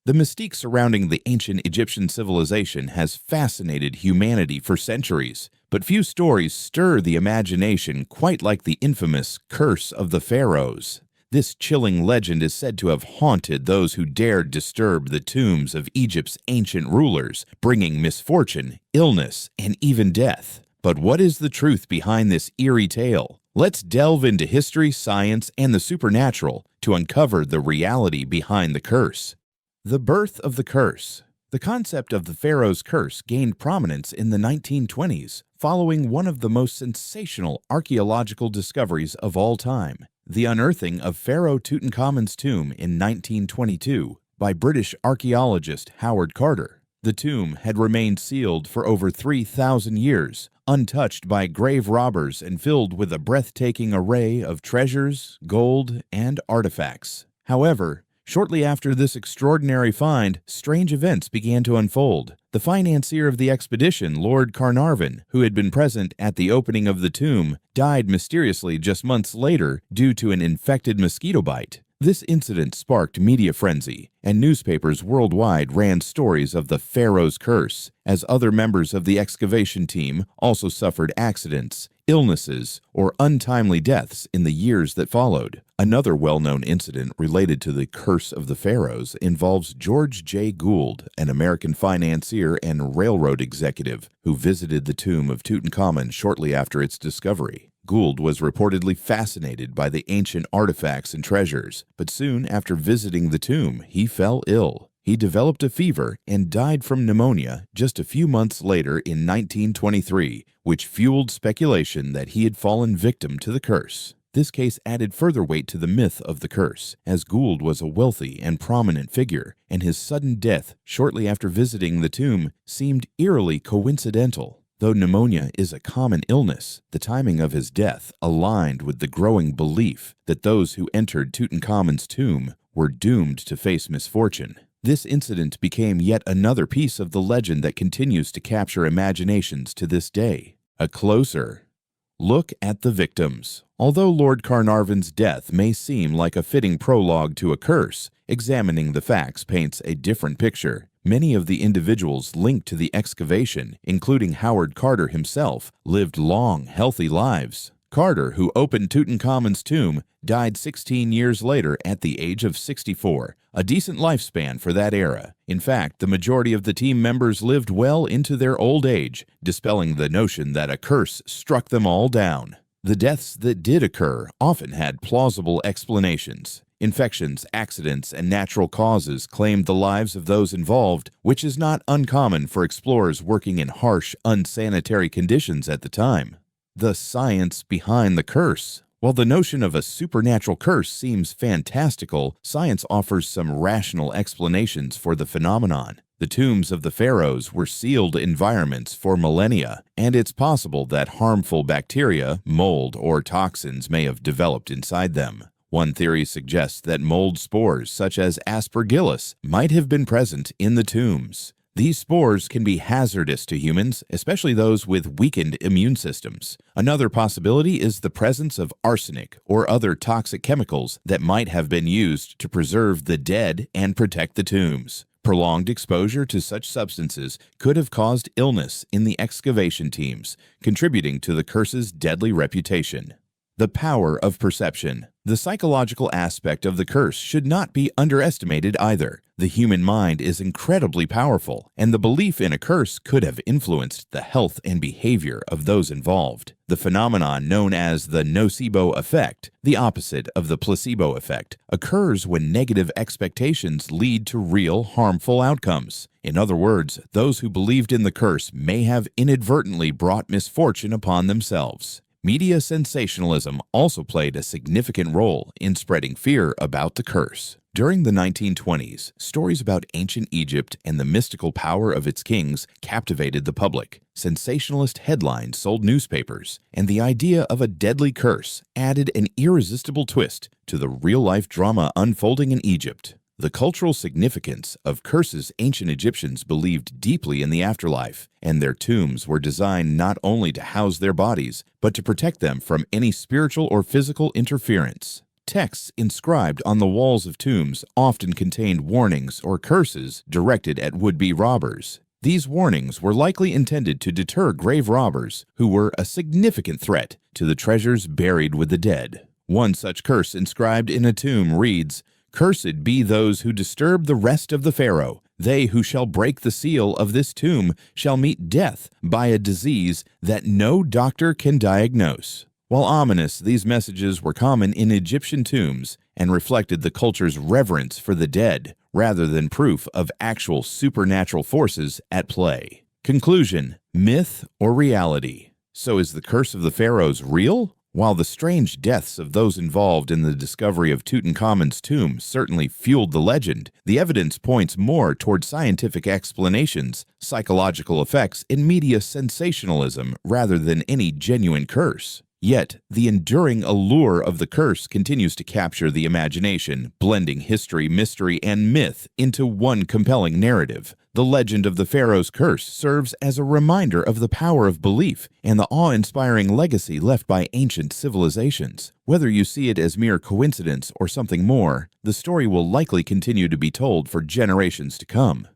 The mystique surrounding the ancient Egyptian civilization has fascinated humanity for centuries, but few stories stir the imagination quite like the infamous Curse of the Pharaohs. This chilling legend is said to have haunted those who dared disturb the tombs of Egypt's ancient rulers, bringing misfortune, illness, and even death. But what is the truth behind this eerie tale? Let's delve into history, science, and the supernatural to uncover the reality behind the curse. The birth of the curse. The concept of the Pharaoh's curse gained prominence in the 1920s, following one of the most sensational archaeological discoveries of all time, the unearthing of Pharaoh Tutankhamun's tomb in 1922 by British archaeologist Howard Carter. The tomb had remained sealed for over 3,000 years, untouched by grave robbers and filled with a breathtaking array of treasures, gold, and artifacts. However, shortly after this extraordinary find, strange events began to unfold. The financier of the expedition, Lord Carnarvon, who had been present at the opening of the tomb, died mysteriously just months later due to an infected mosquito bite. This incident sparked media frenzy, and newspapers worldwide ran stories of the Pharaoh's curse, as other members of the excavation team also suffered accidents, illnesses, or untimely deaths in the years that followed. Another well-known incident related to the Curse of the Pharaohs involves George J. Gould, an American financier and railroad executive who visited the tomb of Tutankhamun shortly after its discovery. Gould was reportedly fascinated by the ancient artifacts and treasures, but soon after visiting the tomb, he fell ill. He developed a fever and died from pneumonia just a few months later in 1923, which fueled speculation that he had fallen victim to the curse. This case added further weight to the myth of the curse, as Gould was a wealthy and prominent figure, and his sudden death shortly after visiting the tomb seemed eerily coincidental. Though pneumonia is a common illness, the timing of his death aligned with the growing belief that those who entered Tutankhamun's tomb were doomed to face misfortune. This incident became yet another piece of the legend that continues to capture imaginations to this day. A closer look at the victims. Although Lord Carnarvon's death may seem like a fitting prologue to a curse, examining the facts paints a different picture. Many of the individuals linked to the excavation, including Howard Carter himself, lived long, healthy lives. Carter, who opened Tutankhamun's tomb, died 16 years later at the age of 64, a decent lifespan for that era. In fact, the majority of the team members lived well into their old age, dispelling the notion that a curse struck them all down. The deaths that did occur often had plausible explanations. Infections, accidents, and natural causes claimed the lives of those involved, which is not uncommon for explorers working in harsh, unsanitary conditions at the time. The science behind the curse. While the notion of a supernatural curse seems fantastical, science offers some rational explanations for the phenomenon. The tombs of the pharaohs were sealed environments for millennia, and it's possible that harmful bacteria, mold, or toxins may have developed inside them. One theory suggests that mold spores, such as Aspergillus, might have been present in the tombs. These spores can be hazardous to humans, especially those with weakened immune systems. Another possibility is the presence of arsenic or other toxic chemicals that might have been used to preserve the dead and protect the tombs. Prolonged exposure to such substances could have caused illness in the excavation teams, contributing to the curse's deadly reputation. The power of perception. The psychological aspect of the curse should not be underestimated either. The human mind is incredibly powerful, and the belief in a curse could have influenced the health and behavior of those involved. The phenomenon known as the nocebo effect, the opposite of the placebo effect, occurs when negative expectations lead to real harmful outcomes. In other words, those who believed in the curse may have inadvertently brought misfortune upon themselves. Media sensationalism also played a significant role in spreading fear about the curse. During the 1920s, stories about ancient Egypt and the mystical power of its kings captivated the public. Sensationalist headlines sold newspapers, and the idea of a deadly curse added an irresistible twist to the real-life drama unfolding in Egypt. The cultural significance of curses ancient Egyptians believed deeply in the afterlife, and their tombs were designed not only to house their bodies, but to protect them from any spiritual or physical interference. Texts inscribed on the walls of tombs often contained warnings or curses directed at would-be robbers. These warnings were likely intended to deter grave robbers who were a significant threat to the treasures buried with the dead. One such curse inscribed in a tomb reads, "Cursed be those who disturb the rest of the pharaoh. They who shall break the seal of this tomb shall meet death by a disease that no doctor can diagnose." While ominous, these messages were common in Egyptian tombs and reflected the culture's reverence for the dead, rather than proof of actual supernatural forces at play. Conclusion: myth or reality? So is the curse of the pharaohs real? While the strange deaths of those involved in the discovery of Tutankhamun's tomb certainly fueled the legend, the evidence points more toward scientific explanations, psychological effects, and media sensationalism rather than any genuine curse. Yet, the enduring allure of the curse continues to capture the imagination, blending history, mystery, and myth into one compelling narrative. The legend of the Pharaoh's curse serves as a reminder of the power of belief and the awe-inspiring legacy left by ancient civilizations. Whether you see it as mere coincidence or something more, the story will likely continue to be told for generations to come.